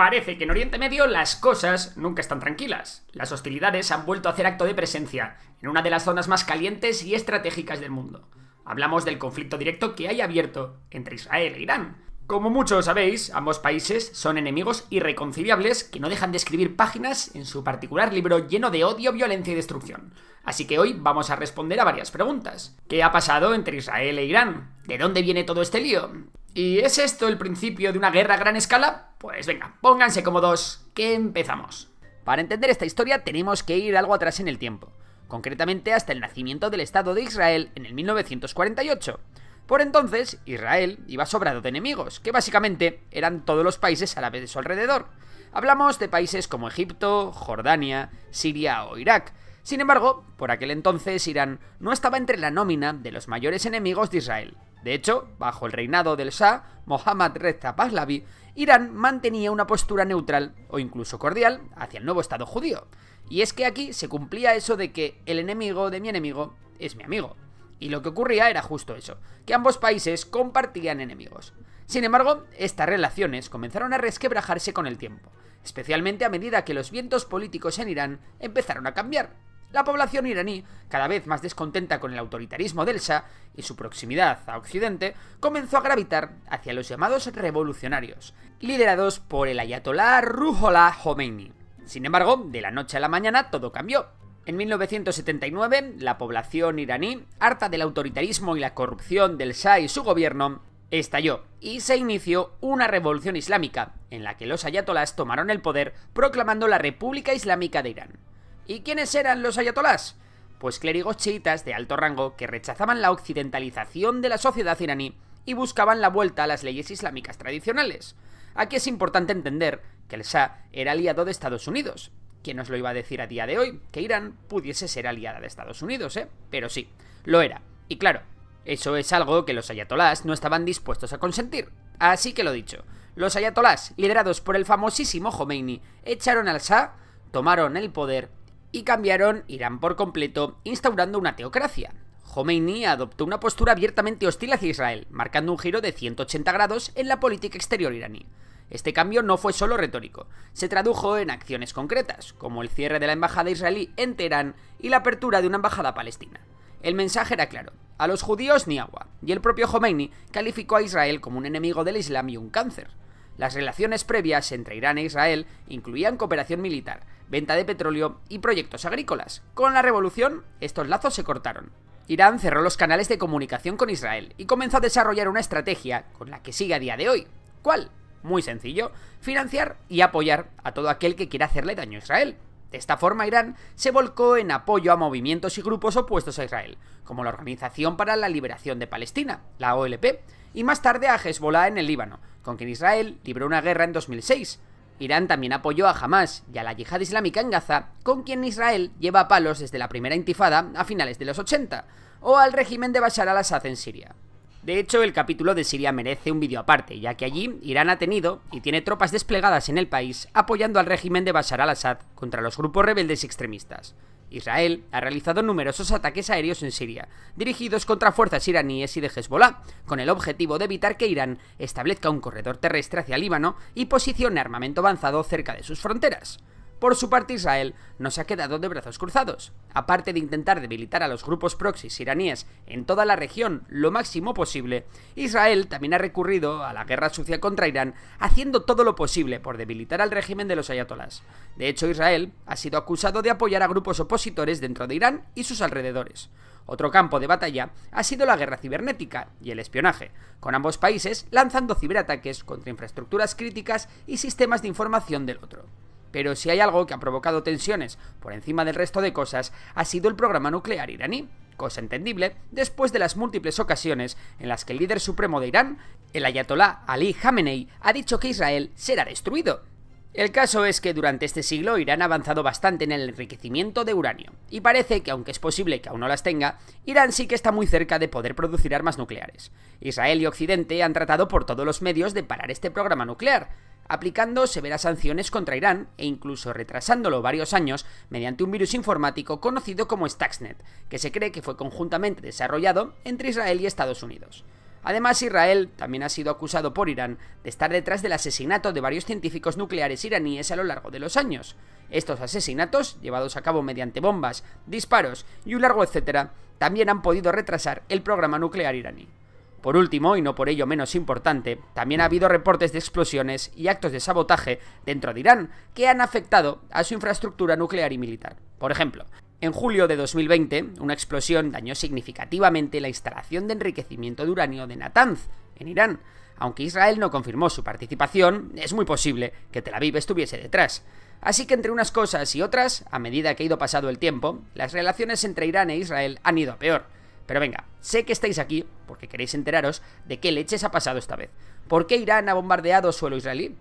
Parece que en Oriente Medio las cosas nunca están tranquilas. Las hostilidades han vuelto a hacer acto de presencia en una de las zonas más calientes y estratégicas del mundo. Hablamos del conflicto directo que hay abierto entre Israel e Irán. Como muchos sabéis, ambos países son enemigos irreconciliables que no dejan de escribir páginas en su particular libro lleno de odio, violencia y destrucción. Así que hoy vamos a responder a varias preguntas. ¿Qué ha pasado entre Israel e Irán? ¿De dónde viene todo este lío? ¿Y es esto el principio de una guerra a gran escala? Pues venga, pónganse cómodos, que empezamos. Para entender esta historia tenemos que ir algo atrás en el tiempo, concretamente hasta el nacimiento del Estado de Israel en el 1948. Por entonces, Israel iba sobrado de enemigos, que básicamente eran todos los países árabes de su alrededor. Hablamos de países como Egipto, Jordania, Siria o Irak. Sin embargo, por aquel entonces Irán no estaba entre la nómina de los mayores enemigos de Israel. De hecho, bajo el reinado del Shah, Mohammad Reza Pahlavi, Irán mantenía una postura neutral o incluso cordial hacia el nuevo Estado judío. Y es que aquí se cumplía eso de que el enemigo de mi enemigo es mi amigo. Y lo que ocurría era justo eso, que ambos países compartían enemigos. Sin embargo, estas relaciones comenzaron a resquebrajarse con el tiempo, especialmente a medida que los vientos políticos en Irán empezaron a cambiar. La población iraní, cada vez más descontenta con el autoritarismo del Shah y su proximidad a Occidente, comenzó a gravitar hacia los llamados revolucionarios, liderados por el ayatolá Ruhollah Khomeini. Sin embargo, de la noche a la mañana todo cambió. En 1979, la población iraní, harta del autoritarismo y la corrupción del Shah y su gobierno, estalló y se inició una revolución islámica, en la que los ayatolás tomaron el poder proclamando la República Islámica de Irán. ¿Y quiénes eran los ayatolás? Pues clérigos chiitas de alto rango que rechazaban la occidentalización de la sociedad iraní y buscaban la vuelta a las leyes islámicas tradicionales. Aquí es importante entender que el Shah era aliado de Estados Unidos. ¿Quién nos lo iba a decir a día de hoy? Que Irán pudiese ser aliada de Estados Unidos, Pero sí, lo era. Y claro, eso es algo que los ayatolás no estaban dispuestos a consentir. Así que lo dicho, los ayatolás, liderados por el famosísimo Khomeini, echaron al Shah, tomaron el poder y cambiaron Irán por completo, instaurando una teocracia. Khomeini adoptó una postura abiertamente hostil hacia Israel, marcando un giro de 180 grados en la política exterior iraní. Este cambio no fue solo retórico, se tradujo en acciones concretas, como el cierre de la embajada israelí en Teherán y la apertura de una embajada palestina. El mensaje era claro: a los judíos ni agua, y el propio Khomeini calificó a Israel como un enemigo del Islam y un cáncer. Las relaciones previas entre Irán e Israel incluían cooperación militar, venta de petróleo y proyectos agrícolas. Con la revolución, estos lazos se cortaron. Irán cerró los canales de comunicación con Israel y comenzó a desarrollar una estrategia con la que sigue a día de hoy. ¿Cuál? Muy sencillo: financiar y apoyar a todo aquel que quiera hacerle daño a Israel. De esta forma, Irán se volcó en apoyo a movimientos y grupos opuestos a Israel, como la Organización para la Liberación de Palestina, la OLP, y más tarde a Hezbollah en el Líbano, con quien Israel libró una guerra en 2006. Irán también apoyó a Hamas y a la Yihad Islámica en Gaza, con quien Israel lleva a palos desde la primera intifada a finales de los 80, o al régimen de Bashar al-Assad en Siria. De hecho, el capítulo de Siria merece un vídeo aparte, ya que allí Irán ha tenido y tiene tropas desplegadas en el país apoyando al régimen de Bashar al-Assad contra los grupos rebeldes y extremistas. Israel ha realizado numerosos ataques aéreos en Siria, dirigidos contra fuerzas iraníes y de Hezbollah, con el objetivo de evitar que Irán establezca un corredor terrestre hacia Líbano y posicione armamento avanzado cerca de sus fronteras. Por su parte, Israel no se ha quedado de brazos cruzados. Aparte de intentar debilitar a los grupos proxys iraníes en toda la región lo máximo posible, Israel también ha recurrido a la guerra sucia contra Irán, haciendo todo lo posible por debilitar al régimen de los ayatolás. De hecho, Israel ha sido acusado de apoyar a grupos opositores dentro de Irán y sus alrededores. Otro campo de batalla ha sido la guerra cibernética y el espionaje, con ambos países lanzando ciberataques contra infraestructuras críticas y sistemas de información del otro. Pero si hay algo que ha provocado tensiones por encima del resto de cosas, ha sido el programa nuclear iraní, cosa entendible después de las múltiples ocasiones en las que el líder supremo de Irán, el ayatolá Ali Khamenei, ha dicho que Israel será destruido. El caso es que durante este siglo Irán ha avanzado bastante en el enriquecimiento de uranio, y parece que aunque es posible que aún no las tenga, Irán sí que está muy cerca de poder producir armas nucleares. Israel y Occidente han tratado por todos los medios de parar este programa nuclear, aplicando severas sanciones contra Irán e incluso retrasándolo varios años mediante un virus informático conocido como Stuxnet, que se cree que fue conjuntamente desarrollado entre Israel y Estados Unidos. Además, Israel también ha sido acusado por Irán de estar detrás del asesinato de varios científicos nucleares iraníes a lo largo de los años. Estos asesinatos, llevados a cabo mediante bombas, disparos y un largo etcétera, también han podido retrasar el programa nuclear iraní. Por último, y no por ello menos importante, también ha habido reportes de explosiones y actos de sabotaje dentro de Irán que han afectado a su infraestructura nuclear y militar. Por ejemplo, en julio de 2020, una explosión dañó significativamente la instalación de enriquecimiento de uranio de Natanz, en Irán. Aunque Israel no confirmó su participación, es muy posible que Tel Aviv estuviese detrás. Así que entre unas cosas y otras, a medida que ha ido pasado el tiempo, las relaciones entre Irán e Israel han ido a peor. Pero venga, sé que estáis aquí porque queréis enteraros de qué leches ha pasado esta vez. ¿Por qué Irán ha bombardeado suelo israelí?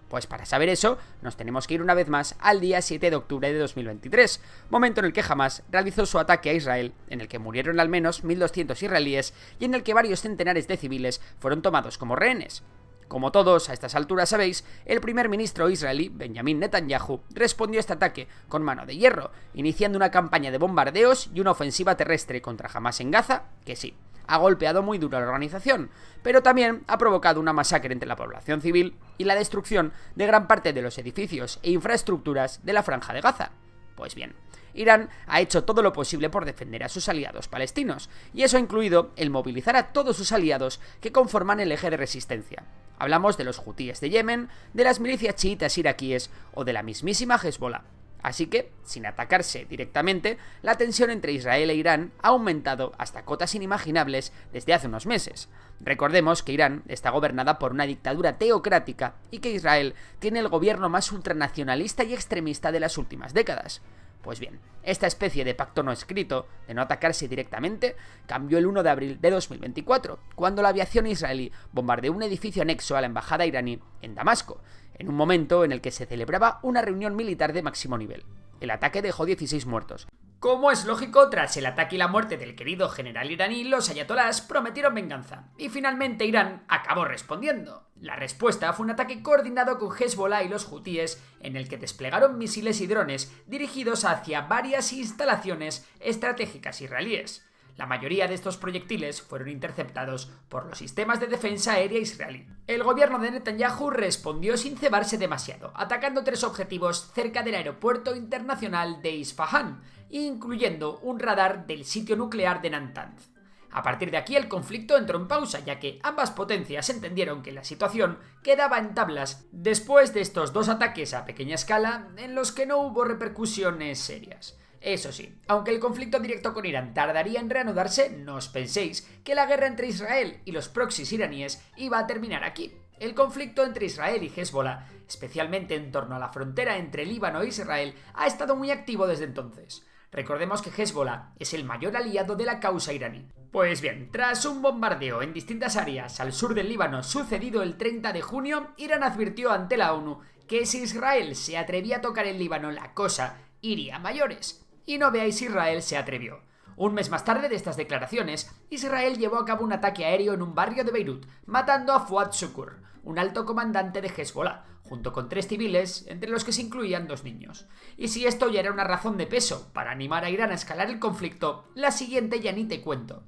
Pues para saber eso, nos tenemos que ir una vez más al día 7 de octubre de 2023, momento en el que Hamas realizó su ataque a Israel, en el que murieron al menos 1.200 israelíes y en el que varios centenares de civiles fueron tomados como rehenes. Como todos a estas alturas sabéis, el primer ministro israelí, Benjamin Netanyahu, respondió a este ataque con mano de hierro, iniciando una campaña de bombardeos y una ofensiva terrestre contra Hamas en Gaza, que sí, ha golpeado muy duro a la organización, pero también ha provocado una masacre entre la población civil y la destrucción de gran parte de los edificios e infraestructuras de la Franja de Gaza. Pues bien, Irán ha hecho todo lo posible por defender a sus aliados palestinos, y eso ha incluido el movilizar a todos sus aliados que conforman el eje de resistencia. Hablamos de los hutíes de Yemen, de las milicias chiitas iraquíes o de la mismísima Hezbollah. Así que, sin atacarse directamente, la tensión entre Israel e Irán ha aumentado hasta cotas inimaginables desde hace unos meses. Recordemos que Irán está gobernada por una dictadura teocrática y que Israel tiene el gobierno más ultranacionalista y extremista de las últimas décadas. Pues bien, esta especie de pacto no escrito, de no atacarse directamente, cambió el 1 de abril de 2024, cuando la aviación israelí bombardeó un edificio anexo a la embajada iraní en Damasco, en un momento en el que se celebraba una reunión militar de máximo nivel. El ataque dejó 16 muertos. Como es lógico, tras el ataque y la muerte del querido general iraní, los ayatolás prometieron venganza, y finalmente Irán acabó respondiendo. La respuesta fue un ataque coordinado con Hezbollah y los hutíes, en el que desplegaron misiles y drones dirigidos hacia varias instalaciones estratégicas israelíes. La mayoría de estos proyectiles fueron interceptados por los sistemas de defensa aérea israelí. El gobierno de Netanyahu respondió sin cebarse demasiado, atacando 3 objetivos cerca del aeropuerto internacional de Isfahán, incluyendo un radar del sitio nuclear de Natanz. A partir de aquí el conflicto entró en pausa, ya que ambas potencias entendieron que la situación quedaba en tablas después de estos 2 ataques a pequeña escala en los que no hubo repercusiones serias. Eso sí, aunque el conflicto directo con Irán tardaría en reanudarse, no os penséis que la guerra entre Israel y los proxies iraníes iba a terminar aquí. El conflicto entre Israel y Hezbollah, especialmente en torno a la frontera entre Líbano e Israel, ha estado muy activo desde entonces. Recordemos que Hezbollah es el mayor aliado de la causa iraní. Pues bien, tras un bombardeo en distintas áreas al sur del Líbano sucedido el 30 de junio, Irán advirtió ante la ONU que si Israel se atrevía a tocar el Líbano, la cosa iría a mayores. Y no veáis, Israel se atrevió. Un mes más tarde de estas declaraciones, Israel llevó a cabo un ataque aéreo en un barrio de Beirut, matando a Fuad Shukr, un alto comandante de Hezbollah, junto con 3 civiles, entre los que se incluían 2 niños. Y si esto ya era una razón de peso para animar a Irán a escalar el conflicto, la siguiente ya ni te cuento.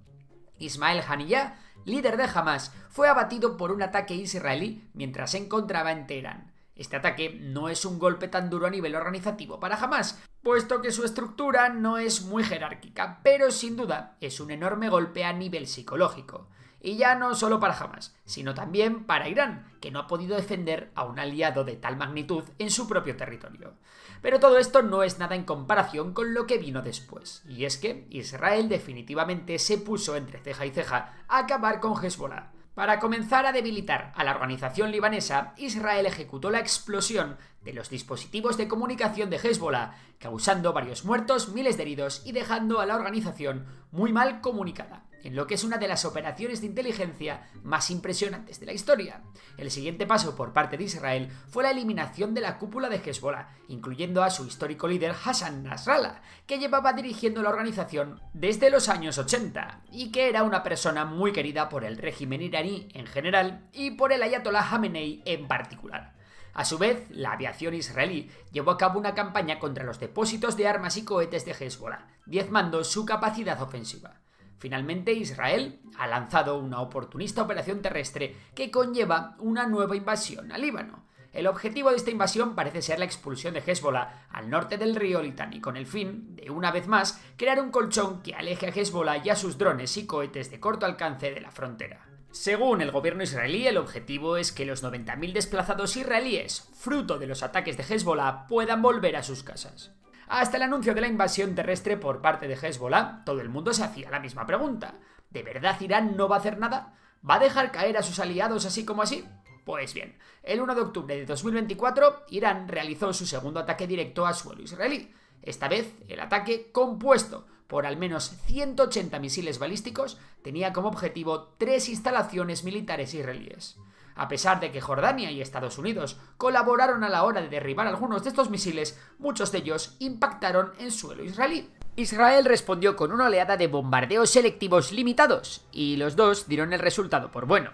Ismail Haniyeh, líder de Hamas, fue abatido por un ataque israelí mientras se encontraba en Teherán. Este ataque no es un golpe tan duro a nivel organizativo para Hamas, puesto que su estructura no es muy jerárquica, pero sin duda es un enorme golpe a nivel psicológico. Y ya no solo para Hamas, sino también para Irán, que no ha podido defender a un aliado de tal magnitud en su propio territorio. Pero todo esto no es nada en comparación con lo que vino después, y es que Israel definitivamente se puso entre ceja y ceja a acabar con Hezbollah. Para comenzar a debilitar a la organización libanesa, Israel ejecutó la explosión de los dispositivos de comunicación de Hezbollah, causando varios muertos, miles de heridos y dejando a la organización muy mal comunicada, en lo que es una de las operaciones de inteligencia más impresionantes de la historia. El siguiente paso por parte de Israel fue la eliminación de la cúpula de Hezbollah, incluyendo a su histórico líder Hassan Nasrallah, que llevaba dirigiendo la organización desde los años 80 y que era una persona muy querida por el régimen iraní en general y por el ayatolá Jamenei en particular. A su vez, la aviación israelí llevó a cabo una campaña contra los depósitos de armas y cohetes de Hezbollah, diezmando su capacidad ofensiva. Finalmente, Israel ha lanzado una oportunista operación terrestre que conlleva una nueva invasión al Líbano. El objetivo de esta invasión parece ser la expulsión de Hezbollah al norte del río Litani, con el fin de, una vez más, crear un colchón que aleje a Hezbollah y a sus drones y cohetes de corto alcance de la frontera. Según el gobierno israelí, el objetivo es que los 90.000 desplazados israelíes, fruto de los ataques de Hezbollah, puedan volver a sus casas. Hasta el anuncio de la invasión terrestre por parte de Hezbollah, todo el mundo se hacía la misma pregunta. ¿De verdad Irán no va a hacer nada? ¿Va a dejar caer a sus aliados así como así? Pues bien, el 1 de octubre de 2024, Irán realizó su segundo ataque directo a suelo israelí. Esta vez, el ataque, compuesto por al menos 180 misiles balísticos, tenía como objetivo 3 instalaciones militares israelíes. A pesar de que Jordania y Estados Unidos colaboraron a la hora de derribar algunos de estos misiles, muchos de ellos impactaron en suelo israelí. Israel respondió con una oleada de bombardeos selectivos limitados, y los dos dieron el resultado por bueno.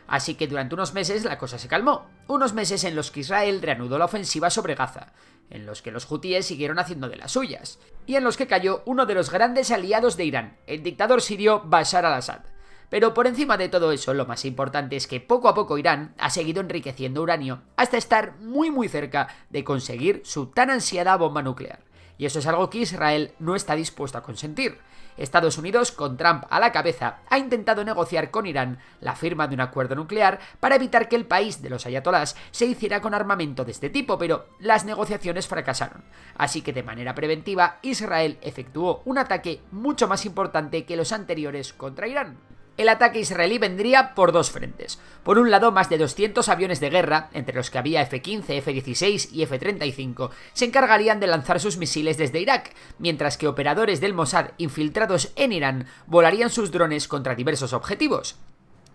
Así que durante unos meses la cosa se calmó, unos meses en los que Israel reanudó la ofensiva sobre Gaza, en los que los hutíes siguieron haciendo de las suyas, y en los que cayó uno de los grandes aliados de Irán, el dictador sirio Bashar al-Assad. Pero por encima de todo eso, lo más importante es que poco a poco Irán ha seguido enriqueciendo uranio hasta estar muy cerca de conseguir su tan ansiada bomba nuclear. Y eso es algo que Israel no está dispuesto a consentir. Estados Unidos, con Trump a la cabeza, ha intentado negociar con Irán la firma de un acuerdo nuclear para evitar que el país de los ayatolás se hiciera con armamento de este tipo, pero las negociaciones fracasaron. Así que de manera preventiva, Israel efectuó un ataque mucho más importante que los anteriores contra Irán. El ataque israelí vendría por dos frentes. Por un lado, más de 200 aviones de guerra, entre los que había F-15, F-16 y F-35, se encargarían de lanzar sus misiles desde Irak, mientras que operadores del Mossad infiltrados en Irán volarían sus drones contra diversos objetivos.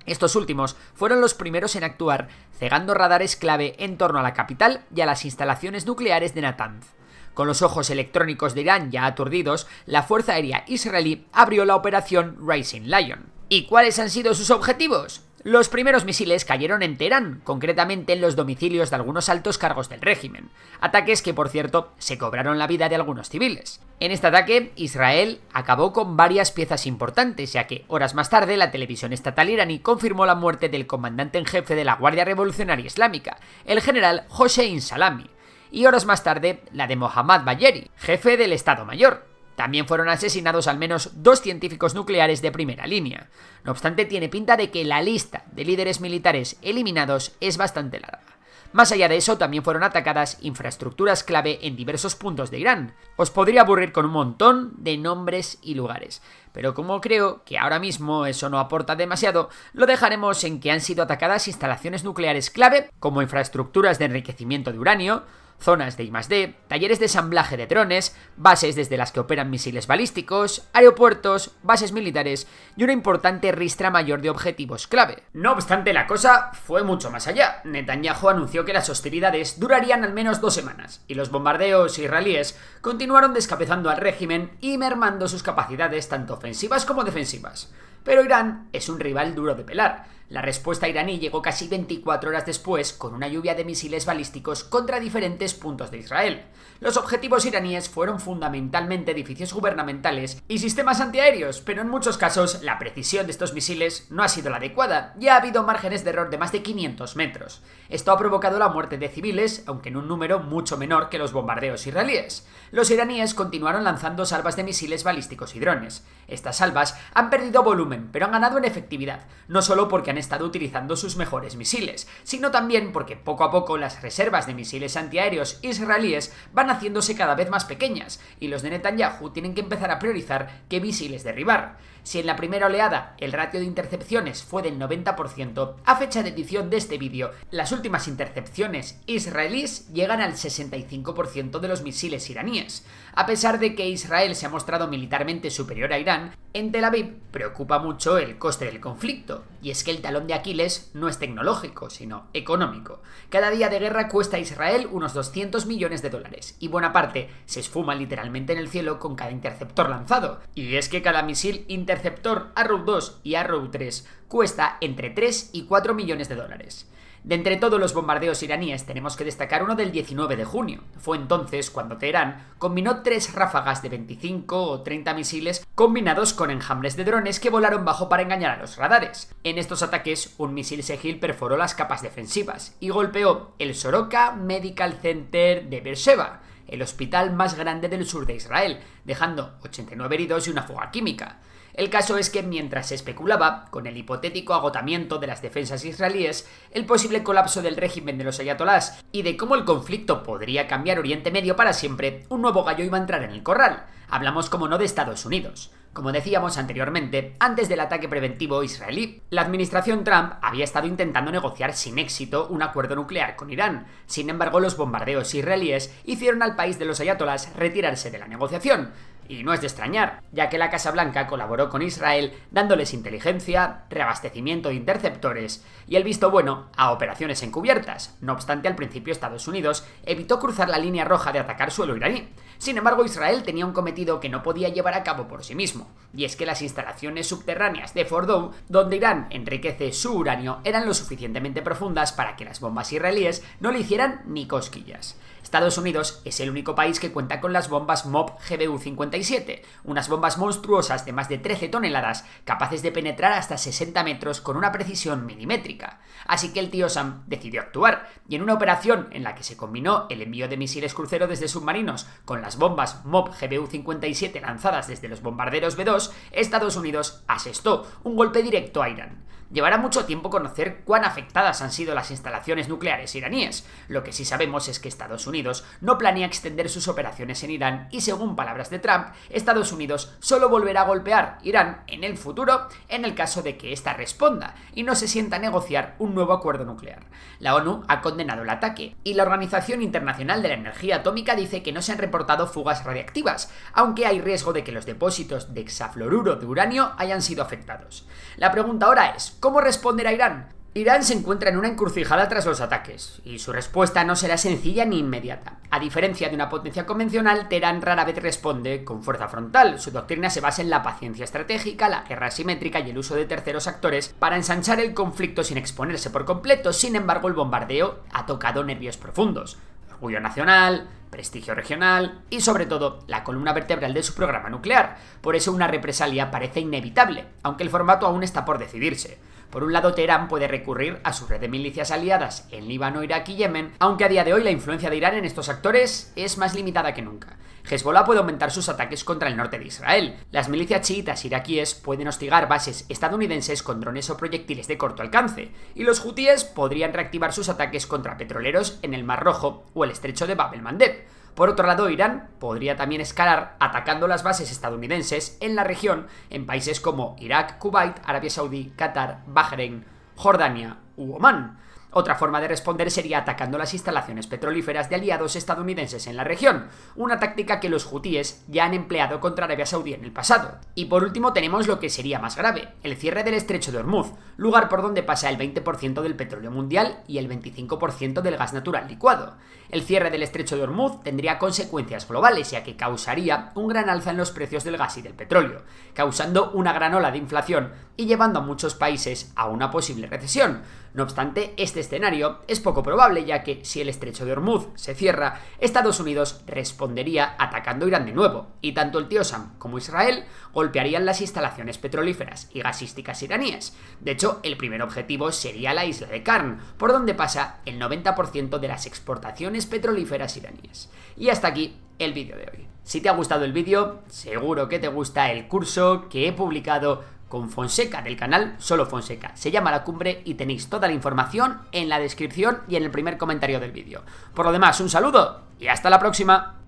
Estos últimos fueron los primeros en actuar, cegando radares clave en torno a la capital y a las instalaciones nucleares de Natanz. Con los ojos electrónicos de Irán ya aturdidos, la Fuerza Aérea israelí abrió la operación Rising Lion. ¿Y cuáles han sido sus objetivos? Los primeros misiles cayeron en Teherán, concretamente en los domicilios de algunos altos cargos del régimen. Ataques que, por cierto, se cobraron la vida de algunos civiles. En este ataque, Israel acabó con varias piezas importantes, ya que horas más tarde la televisión estatal iraní confirmó la muerte del comandante en jefe de la Guardia Revolucionaria Islámica, el general Hossein Salami, y horas más tarde la de Mohammad Bagheri, jefe del Estado Mayor. También fueron asesinados al menos 2 científicos nucleares de primera línea. No obstante, tiene pinta de que la lista de líderes militares eliminados es bastante larga. Más allá de eso, también fueron atacadas infraestructuras clave en diversos puntos de Irán. Os podría aburrir con un montón de nombres y lugares, pero como creo que ahora mismo eso no aporta demasiado, lo dejaremos en que han sido atacadas instalaciones nucleares clave, como infraestructuras de enriquecimiento de uranio, zonas de I+D, talleres de ensamblaje de drones, bases desde las que operan misiles balísticos, aeropuertos, bases militares y una importante ristra mayor de objetivos clave. No obstante, la cosa fue mucho más allá. Netanyahu anunció que las hostilidades durarían al menos 2 semanas y los bombardeos israelíes continuaron descabezando al régimen y mermando sus capacidades tanto ofensivas como defensivas. Pero Irán es un rival duro de pelar. La respuesta iraní llegó casi 24 horas después con una lluvia de misiles balísticos contra diferentes puntos de Israel. Los objetivos iraníes fueron fundamentalmente edificios gubernamentales y sistemas antiaéreos, pero en muchos casos la precisión de estos misiles no ha sido la adecuada y ha habido márgenes de error de más de 500 metros. Esto ha provocado la muerte de civiles, aunque en un número mucho menor que los bombardeos israelíes. Los iraníes continuaron lanzando salvas de misiles balísticos y drones. Estas salvas han perdido volumen, pero han ganado en efectividad, no solo porque han estado utilizando sus mejores misiles, sino también porque poco a poco las reservas de misiles antiaéreos israelíes van haciéndose cada vez más pequeñas y los de Netanyahu tienen que empezar a priorizar qué misiles derribar. Si en la primera oleada el ratio de intercepciones fue del 90%, a fecha de edición de este vídeo, las últimas intercepciones israelíes llegan al 65% de los misiles iraníes. A pesar de que Israel se ha mostrado militarmente superior a Irán, en Tel Aviv preocupa mucho el coste del conflicto, y es que el talón de Aquiles no es tecnológico, sino económico. Cada día de guerra cuesta a Israel unos 200 millones de dólares, y buena parte se esfuma literalmente en el cielo con cada interceptor lanzado. Y es que cada misil interceptor Arrow 2 y Arrow 3 cuesta entre 3 y 4 millones de dólares. De entre todos los bombardeos iraníes tenemos que destacar uno del 19 de junio. Fue entonces cuando Teherán combinó 3 ráfagas de 25 o 30 misiles combinados con enjambres de drones que volaron bajo para engañar a los radares. En estos ataques, un misil Segil perforó las capas defensivas y golpeó el Soroka Medical Center de Beersheba, el hospital más grande del sur de Israel, dejando 89 heridos y una fuga química. El caso es que mientras se especulaba con el hipotético agotamiento de las defensas israelíes, el posible colapso del régimen de los ayatolás y de cómo el conflicto podría cambiar Oriente Medio para siempre, un nuevo gallo iba a entrar en el corral. Hablamos, como no, de Estados Unidos. Como decíamos anteriormente, antes del ataque preventivo israelí, la administración Trump había estado intentando negociar sin éxito un acuerdo nuclear con Irán. Sin embargo, los bombardeos israelíes hicieron al país de los ayatolás retirarse de la negociación. Y no es de extrañar, ya que la Casa Blanca colaboró con Israel dándoles inteligencia, reabastecimiento de interceptores y el visto bueno a operaciones encubiertas. No obstante, al principio Estados Unidos evitó cruzar la línea roja de atacar suelo iraní. Sin embargo, Israel tenía un cometido que no podía llevar a cabo por sí mismo, y es que las instalaciones subterráneas de Fordow, donde Irán enriquece su uranio, eran lo suficientemente profundas para que las bombas israelíes no le hicieran ni cosquillas. Estados Unidos es el único país que cuenta con las bombas MOB GBU-57, unas bombas monstruosas de más de 13 toneladas, capaces de penetrar hasta 60 metros con una precisión milimétrica. Así que el tío Sam decidió actuar, y en una operación en la que se combinó el envío de misiles crucero desde submarinos con las bombas MOB GBU-57 lanzadas desde los bombarderos B-2, Estados Unidos asestó un golpe directo a Irán. Llevará mucho tiempo conocer cuán afectadas han sido las instalaciones nucleares iraníes. Lo que sí sabemos es que Estados Unidos no planea extender sus operaciones en Irán y, según palabras de Trump, Estados Unidos solo volverá a golpear Irán en el futuro en el caso de que ésta responda y no se sienta a negociar un nuevo acuerdo nuclear. La ONU ha condenado el ataque y la Organización Internacional de la Energía Atómica dice que no se han reportado fugas radiactivas, aunque hay riesgo de que los depósitos de hexafluoruro de uranio hayan sido afectados. La pregunta ahora es, ¿cómo responderá Irán? Irán se encuentra en una encrucijada tras los ataques, y su respuesta no será sencilla ni inmediata. A diferencia de una potencia convencional, Teherán rara vez responde con fuerza frontal. Su doctrina se basa en la paciencia estratégica, la guerra asimétrica y el uso de terceros actores para ensanchar el conflicto sin exponerse por completo. Sin embargo, el bombardeo ha tocado nervios profundos. Orgullo nacional, prestigio regional y, sobre todo, la columna vertebral de su programa nuclear. Por eso una represalia parece inevitable, aunque el formato aún está por decidirse. Por un lado, Teherán puede recurrir a su red de milicias aliadas en Líbano, Irak y Yemen, aunque a día de hoy la influencia de Irán en estos actores es más limitada que nunca. Hezbollah puede aumentar sus ataques contra el norte de Israel. Las milicias chiitas iraquíes pueden hostigar bases estadounidenses con drones o proyectiles de corto alcance, y los hutíes podrían reactivar sus ataques contra petroleros en el Mar Rojo o el estrecho de Bab el-Mandeb. Por otro lado, Irán podría también escalar atacando las bases estadounidenses en la región en países como Irak, Kuwait, Arabia Saudí, Qatar, Bahrein, Jordania u Omán. Otra forma de responder sería atacando las instalaciones petrolíferas de aliados estadounidenses en la región, una táctica que los hutíes ya han empleado contra Arabia Saudí en el pasado. Y por último tenemos lo que sería más grave, el cierre del estrecho de Hormuz, lugar por donde pasa el 20% del petróleo mundial y el 25% del gas natural licuado. El cierre del estrecho de Hormuz tendría consecuencias globales, ya que causaría un gran alza en los precios del gas y del petróleo, causando una gran ola de inflación y llevando a muchos países a una posible recesión. No obstante, este escenario es poco probable, ya que si el estrecho de Hormuz se cierra, Estados Unidos respondería atacando Irán de nuevo, y tanto el tío Sam como Israel golpearían las instalaciones petrolíferas y gasísticas iraníes. De hecho, el primer objetivo sería la isla de Karn, por donde pasa el 90% de las exportaciones petrolíferas iraníes. Y hasta aquí el vídeo de hoy. Si te ha gustado el vídeo, seguro que te gusta el curso que he publicado con Fonseca del canal Solo Fonseca. Se llama La Cumbre y tenéis toda la información en la descripción y en el primer comentario del vídeo. Por lo demás, un saludo y hasta la próxima.